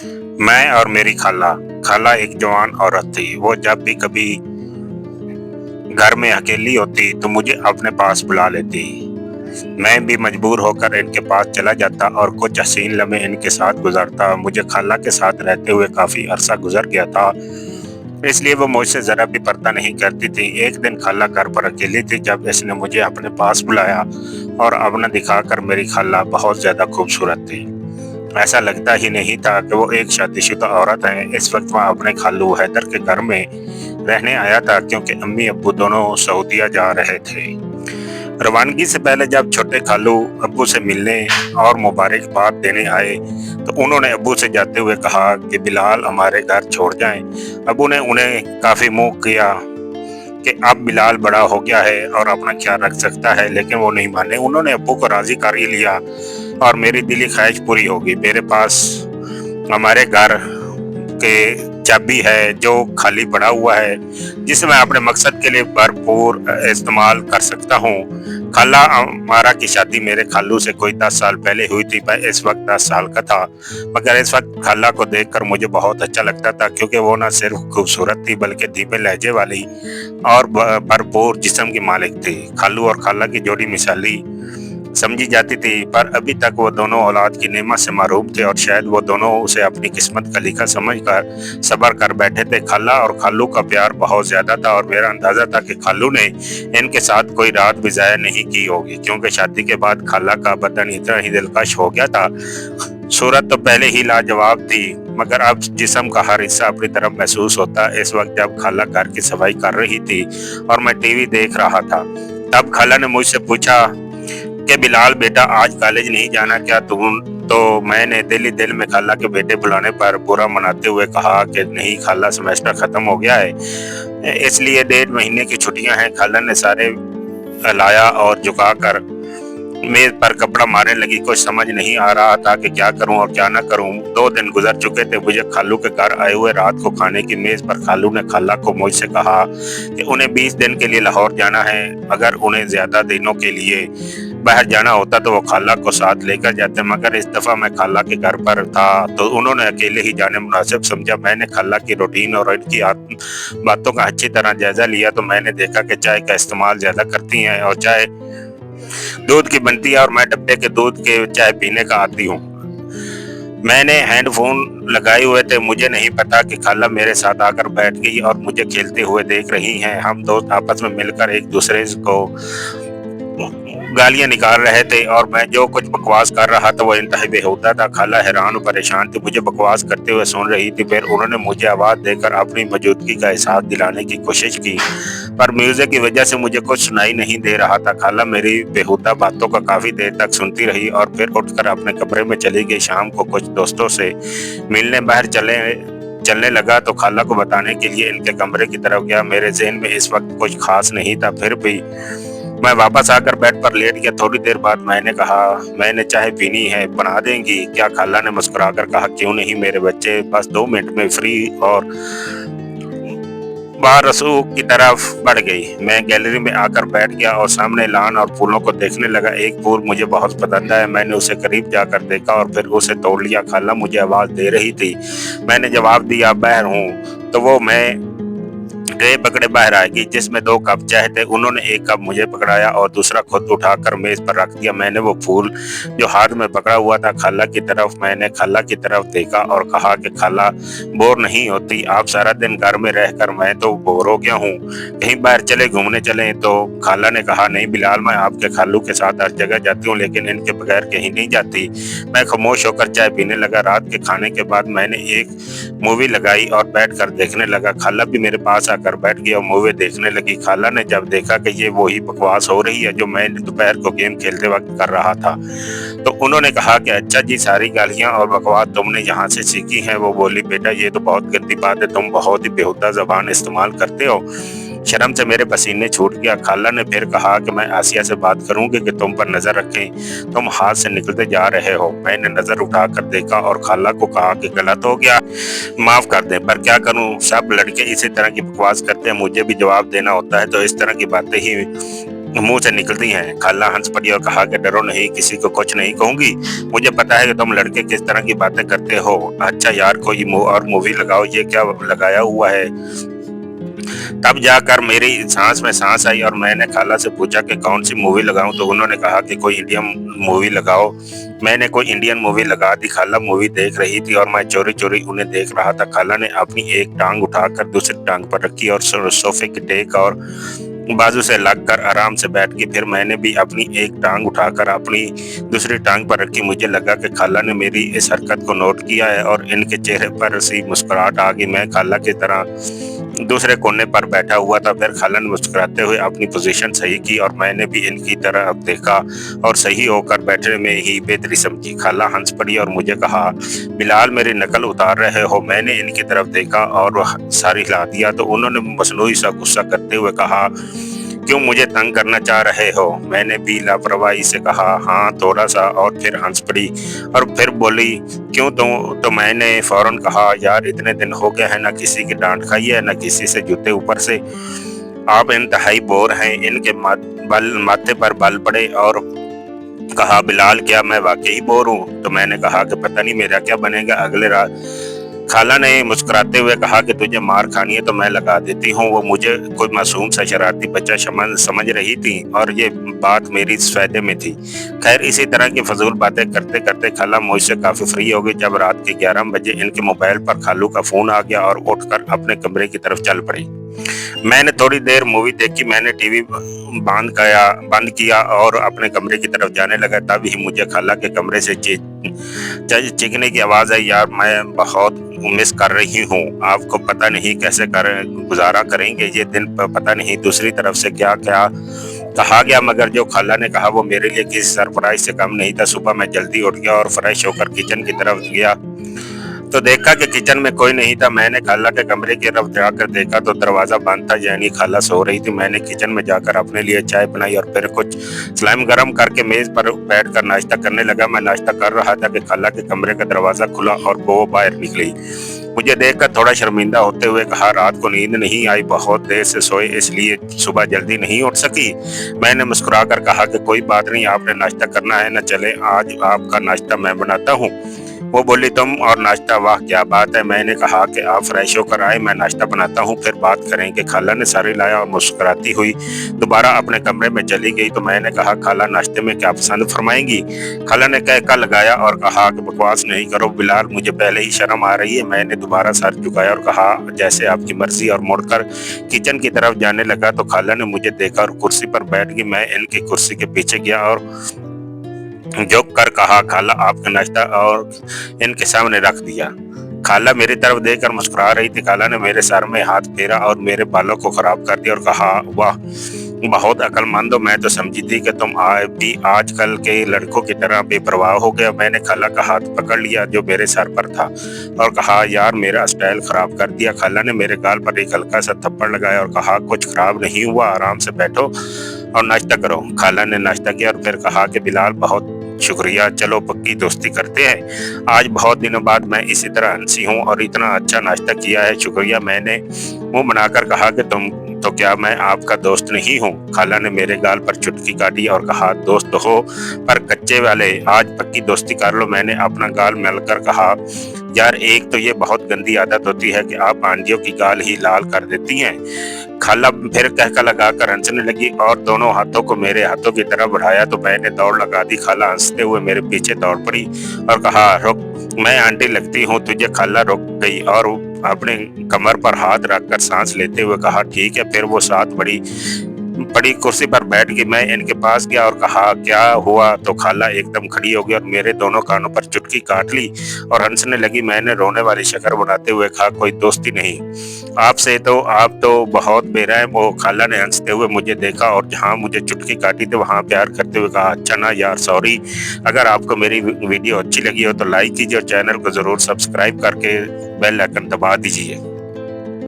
मैं और मेरी खाला। खाला एक जवान औरत थी। वो जब भी कभी घर में अकेली होती तो मुझे अपने पास बुला लेती। मैं भी मजबूर होकर इनके पास चला जाता और कुछ हसीन लम्हे इनके साथ गुजारता। मुझे खाला के साथ रहते हुए काफी अरसा गुजर गया था, इसलिए वो मुझसे जरा भी पर्दा नहीं करती थी। एक दिन खाला घर पर अकेली थी जब इसने मुझे अपने पास बुलाया और अपना दिखाकर मेरी खाला बहुत ज्यादा खूबसूरत थी। ऐसा लगता ही नहीं था कि वो एक शादीशुदा औरत है। इस वक्त वह अपने खालू हैदर के घर में रहने आया था, क्योंकि अम्मी अब्बू दोनों सऊदीया जा रहे थे। रवानगी से पहले जब छोटे खालू अब्बू से मिलने और मुबारकबाद देने आए तो उन्होंने अब्बू से जाते हुए कहा कि बिलाल हमारे घर छोड़ जाएं। अब्बू ने उन्हें काफी मुंह किया कि अब बिलाल बड़ा हो गया है और अपना ख्याल रख सकता है, लेकिन वो नहीं माने। उन्होंने अब्बू को राजी कर ही लिया और मेरी दिली ख्वाहिश पूरी होगी। मेरे पास हमारे घर के चाबी है जो खाली पड़ा हुआ है, जिसे मैं अपने मकसद के लिए भरपूर इस्तेमाल कर सकता हूँ। खाला हमारा की शादी मेरे खालू से कोई 10 साल पहले हुई थी। मैं इस वक्त 10 साल का था, मगर इस वक्त खाला को देखकर मुझे बहुत अच्छा लगता था, क्योंकि वो न सिर्फ खूबसूरत थी बल्कि धीमे लहजे वाली और भरपूर जिस्म की मालिक थी। खालू और खाला की जोड़ी मिसाली समझी जाती थी, पर अभी तक वो दोनों औलाद की नेमत से महरूम थे और शायद वो दोनों उसे अपनी किस्मत का लिखा समझकर सब्र कर बैठे थे। खाला और खालू का प्यार बहुत ज्यादा था और मेरा अंदाजा था कि खालू ने इनके साथ कोई रात भी ज़ाया नहीं की होगी, क्योंकि शादी के बाद खाला का बदन इतना ही दिलकश हो गया था। सूरत तो पहले ही लाजवाब थी, मगर अब जिस्म का हर हिस्सा अपनी तरफ महसूस होता। इस वक्त जब खाला घर की सफाई कर रही थी और मैं टीवी देख रहा था, तब खाला ने मुझसे पूछा कि बिलाल बेटा आज कॉलेज नहीं जाना क्या तुम? तो मैंने दिल ही दिल में खाला के बेटे बुलाने पर बुरा मनाते हुए कहा कि नहीं खाला, सेमेस्टर खत्म हो गया है, इसलिए 1.5 महीने की छुट्टियां हैं। खाला ने सारे लाया और झुकाकर मेज पर कपड़ा मारने लगी। कुछ समझ नहीं आ रहा था कि क्या करूं और क्या ना करूं। 2 दिन गुजर चुके थे मुझे खालू के घर आए हुए। रात को खाने की मेज पर खालू ने खाला को मुझसे कहा कि उन्हें 20 दिन के लिए लाहौर जाना है। अगर उन्हें ज्यादा दिनों के लिए बाहर जाना होता तो वो खाला को साथ लेकर जाते, मगर इस दफा मैं खाला के घर पर था तो उन्होंने अकेले ही जाने मुनासिब समझा। मैंने खाला की रूटीन और इनकी बातों का अच्छी तरह जायजा लिया तो मैंने देखा कि चाय का इस्तेमाल ज्यादा करती हैं और चाय दूध की बनती है और मैं डब्बे के दूध के चाय पीने का आदी हूँ। मैंने हेडफोन लगाए हुए थे। मुझे नहीं पता कि खाला मेरे साथ आकर बैठ गई और मुझे खेलते हुए देख रही हैं। हम दोस्त आपस में मिलकर एक दूसरे को गालियां निकाल रहे थे और मैं जो कुछ बकवास कर रहा था वो इंतहा बेहुदा था। खाला हैरान और परेशान थी, मुझे बकवास करते हुए सुन रही थी। फिर उन्होंने मुझे आवाज देकर अपनी मौजूदगी का एहसास दिलाने की कोशिश की, पर म्यूजिक की वजह से मुझे कुछ सुनाई नहीं दे रहा था। खाला मेरी बेहुदा बातों का काफी देर तक सुनती रही और फिर उठकर अपने कमरे में चली गई। शाम को कुछ दोस्तों से मिलने बाहर चलने लगा तो खाला को बताने के लिए इनके कमरे की तरफ गया। मेरे ज़हन में इस वक्त कुछ खास नहीं था, फिर भी मैं वापस आकर बेड पर लेट गया। थोड़ी देर बाद मैंने कहा मैंने चाय पीनी है, बना देंगी क्या? खाला ने मुस्कुराकर कहा क्यों नहीं मेरे बच्चे, बस 2 मिनट में फ्री। और बाहर रसूख की तरफ बढ़ गई। मैं गैलरी में आकर बैठ गया और सामने लान और फूलों को देखने लगा। एक फूल मुझे बहुत पसंद है। मैंने उसे करीब जाकर देखा और फिर उसे तोड़ लिया। खाला मुझे आवाज दे रही थी। मैंने जवाब दिया बाहर हूँ। तो वो मैं ट्रे पकड़े बाहर आएगी जिसमें 2 कप चाय थे। उन्होंने एक कप मुझे पकड़ाया और दूसरा खुद उठाकर मेज पर रख दिया। मैंने वो फूल जो हाथ में पकड़ा हुआ था खाला की तरफ, मैंने खाला की तरफ देखा और कहा कि खाला बोर नहीं होती आप? सारा दिन घर में रहकर मैं तो बोर हो गया हूँ, कहीं बाहर चले घूमने चले? तो खाला ने कहा नहीं बिलाल, मैं आपके खालू के साथ हर जगह जाती हूँ लेकिन इनके बगैर कहीं नहीं जाती। मैं खामोश होकर चाय पीने लगा। रात के खाने के बाद मैंने एक मूवी लगाई और बैठकर देखने लगा। खाला भी मेरे पास आकर बैठ गई और मूवी देखने लगी। खाला ने जब देखा कि ये वही बकवास हो रही है जो मैं दोपहर को गेम खेलते वक्त कर रहा था, तो उन्होंने कहा कि अच्छा जी, सारी गालियां और बकवास तुमने यहाँ से सीखी हैं? वो बोली बेटा ये तो बहुत गंदी बात है, तुम बहुत ही बेहुदा जबान इस्तेमाल करते हो। शर्म से मेरे पसीने छूट गया। खाला ने फिर कहा कि मैं आसिया से बात करूंगी कि तुम पर नजर रखें, तुम हाथ से निकलते जा रहे हो। मैंने नजर उठाकर देखा और खाला को कहा कि गलत हो गया, माफ कर दे, पर क्या करूं, सब लड़के इसी तरह की बकवास करते हैं, मुझे भी जवाब देना होता है तो इस तरह की बातें ही मुंह से निकलती हैं। खाला हंस पड़ी और कहा कि डरो नहीं, किसी को कुछ नहीं कहूंगी। मुझे पता है कि तुम लड़के किस तरह की बातें करते हो। अच्छा यार, कोई और मूवी लगाओ, ये क्या लगाया हुआ है। तब जाकर मेरी सांस में सांस आई और मैंने खाला से पूछा कि कौन सी मूवी लगाऊं, तो उन्होंने कहा कि कोई इंडियन मूवी लगाओ। मैंने कोई इंडियन मूवी लगा दी। खाला मूवी देख रही थी और मैं चोरी चोरी उन्हें देख रहा था। खाला ने अपनी एक टांग उठाकर दूसरी टांग पर रखी और सोफे की टेक और बाजू से लगकर आराम से बैठ गई। फिर मैंने भी अपनी एक टांग उठाकर अपनी दूसरी टांग पर रखी। मुझे लगा कि खाला ने मेरी इस हरकत को नोट किया है और इनके चेहरे पर सी मुस्कुराहट आ गई। मैं खाला की तरह दूसरे कोने पर बैठा हुआ था। फिर खाला ने मुस्कुराते हुए अपनी पोजीशन सही की और मैंने भी इनकी तरफ देखा और सही होकर बैठने में ही बेहतरी समझी। खाला हंस पड़ी और मुझे कहा, बिलाल मेरी नकल उतार रहे हो। मैंने इनकी तरफ देखा और सर हिला दिया तो उन्होंने मसनूई सा गुस्सा करते हुए कहा, क्यों मुझे तंग करना चाह रहे हो। मैंने भी लापरवाही से कहा, हाँ थोड़ा सा। और फिर हंस पड़ी और फिर बोली, क्यों। तो मैंने फौरन कहा, यार इतने दिन हो गए हैं, ना किसी की डांट खाई है ना किसी से जूते। ऊपर से आप इंतहाई बोर हैं। इनके माथे पर बल पड़े और कहा, बिलाल क्या मैं वाकई बोर हूँ। तो मैंने कहा कि पता नहीं मेरा क्या बनेगा अगले रात। खाला ने मुस्कुराते हुए कहा कि तुझे मार खानी है तो मैं लगा देती हूँ। वो मुझे कोई मासूम सा शरारती बच्चा समझ रही थी और ये बात मेरी फायदे में थी। खैर, इसी तरह की फजूल बातें करते करते खाला मुझसे काफी फ्री हो गई। जब रात के 11 बजे इनके मोबाइल पर खालू का फोन आ गया और उठकर अपने कमरे की तरफ चल पड़ी। मैंने थोड़ी देर मूवी देखी। मैंने टीवी बंद किया और अपने कमरे की तरफ जाने लगा। तब ही मुझे खाला के कमरे से चीखने की आवाज आई, यार मैं बहुत मिस कर रही हूँ। आपको पता नहीं कैसे गुजारा करेंगे ये दिन, पता नहीं दूसरी तरफ से क्या क्या कहा गया, मगर जो खाला ने कहा वो मेरे लिए किसी सरप्राइज से कम नहीं था। सुबह मैं जल्दी उठ गया और फ्रेश होकर किचन की तरफ गया तो देखा कि किचन में कोई नहीं था। मैंने खाला के कमरे की तरफ जाकर देखा तो दरवाजा बंद था, यानी खाला सो रही थी। मैंने किचन में जाकर अपने लिए चाय बनाई और फिर कुछ स्लाइम गर्म करके मेज पर बैठकर नाश्ता करने लगा। मैं नाश्ता कर रहा था कि खाला के कमरे का दरवाजा खुला और वो बाहर निकली। मुझे देखकर थोड़ा शर्मिंदा होते हुए कहा, रात को नींद नहीं आई, बहुत देर से सोए इसलिए सुबह जल्दी नहीं उठ सकी। मैंने मुस्कुराकर कहा कि कोई बात नहीं, आपने नाश्ता करना है ना, चले आज आपका नाश्ता मैं बनाता हूँ। वो बोली, तुम और नाश्ता, वाह क्या बात है। मैंने कहा कि आप फ्रेश होकर आए, मैं नाश्ता बनाता हूँ फिर बात करेंगे। खाला ने सारी लाया और मुस्कुराती हुई दोबारा अपने कमरे में चली गई। तो मैंने कहा, खाला नाश्ते में क्या पसंद फरमाएंगी। खाला ने कहका लगाया और कहा कि बकवास नहीं करो बिलाल, मुझे पहले ही शर्म आ रही है। मैंने दोबारा सर झुकाया और कहा, जैसे आपकी मर्जी, और मुड़कर किचन की तरफ जाने लगा तो खाला ने मुझे देखा और कुर्सी पर बैठ गई। मैं इनकी कुर्सी के पीछे गया और जो कर कहा, खाला आपका नाश्ता, और इनके सामने रख दिया। खाला मेरी तरफ देखकर मुस्कुरा रही थी। खाला ने मेरे सर में हाथ फेरा और मेरे बालों को खराब कर दिया और कहा, वाह बहुत अक्लमंद हो, मैं तो समझी थी कि तुम भी आजकल के लड़कों की तरह बेपरवाह हो गया। मैंने खाला का हाथ पकड़ लिया जो मेरे सर पर था और कहा, यार मेरा स्टाइल खराब कर दिया। खाला ने मेरे गाल पर एक हल्का सा थप्पड़ लगाया और कहा, कुछ खराब नहीं हुआ, आराम से बैठो और नाश्ता करो। खाला ने नाश्ता किया और फिर कहा कि बिलाल बहुत शुक्रिया, चलो पक्की दोस्ती करते हैं। आज बहुत दिनों बाद मैं इसी तरह हंसी हूँ और इतना अच्छा नाश्ता किया है, शुक्रिया। मैंने मुंह बनाकर कहा कि तुम तो क्या मैं आपका दोस्त नहीं हूँ। खाला ने मेरे गाल पर चुटकी काटी और कहा, दोस्त हो पर कच्चे वाले, आज पक्की दोस्ती कर लो। मैंने अपना गाल मलकर कहा, यार एक तो ये बहुत गंदी आदत होती है कि आप आंधियों की गाल ही लाल कर देती हैं। खाला फिर कहका लगाकर हंसने लगी और दोनों हाथों को मेरे हाथों की तरफ बढ़ाया तो मैंने दौड़ लगा दी। खाला हंसते हुए मेरे पीछे दौड़ पड़ी और कहा, रुक, मैं आंटी लगती हूँ तुझे। खाला रुक गई और अपने कमर पर हाथ रखकर सांस लेते हुए कहा, ठीक है। फिर वो साथ बड़ी कुर्सी पर बैठ गई। मैं इनके पास गया और कहा, क्या हुआ। तो खाला एकदम खड़ी हो गई और मेरे दोनों कानों पर चुटकी काट ली और हंसने लगी। मैंने रोने वाली शक्ल बनाते हुए कहा, कोई दोस्ती नहीं आपसे, तो आप तो बहुत बेरहम हो। खाला ने हंसते हुए मुझे देखा और जहां मुझे चुटकी काटी थी वहां प्यार करते हुए कहा, अच्छा ना यार, सॉरी। अगर आपको मेरी वीडियो अच्छी लगी हो तो लाइक कीजिए और चैनल को जरूर सब्सक्राइब करके बेल आइकन दबा दीजिए।